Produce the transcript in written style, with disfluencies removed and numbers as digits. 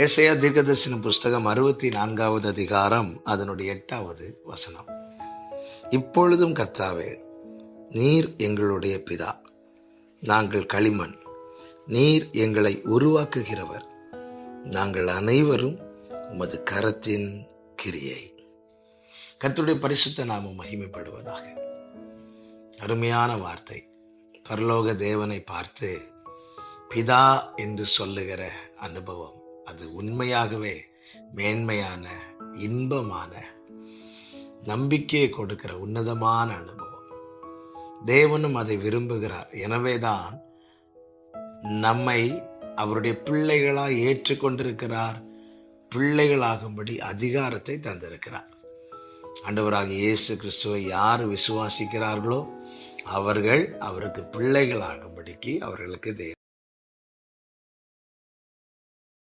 ஏசாயா தீர்க்கதரிசன புஸ்தகம் 64வது அதிகாரம் அதனுடைய 8வது வசனம். இப்பொழுதும் கர்த்தாவே, நீர் எங்களுடைய பிதா, நாங்கள் களிமண், நீர் எங்களை உருவாக்குகிறவர், நாங்கள் அனைவரும் உமது கரத்தின் கிரியை. கர்த்தருடைய பரிசுத்த நாமம் மகிமைப்படுவதாக. அருமையான வார்த்தை. பரலோக தேவனை பார்த்து பிதா என்று சொல்லுகிற அனுபவம், அது உண்மையாகவே மேன்மையான, இன்பமான, நம்பிக்கையை கொடுக்கிற உன்னதமான அனுபவம். தேவனும் அதை விரும்புகிறார். எனவேதான் நம்மை அவருடைய பிள்ளைகளாய் ஏற்றுக்கொண்டிருக்கிறார். பிள்ளைகளாகும்படி அதிகாரத்தை தந்திருக்கிறார். ஆண்டவராகிய இயேசு கிறிஸ்துவை யார் விசுவாசிக்கிறார்களோ அவர்கள் அவருக்கு பிள்ளைகளாகும்படிக்கு அவர்களுக்கு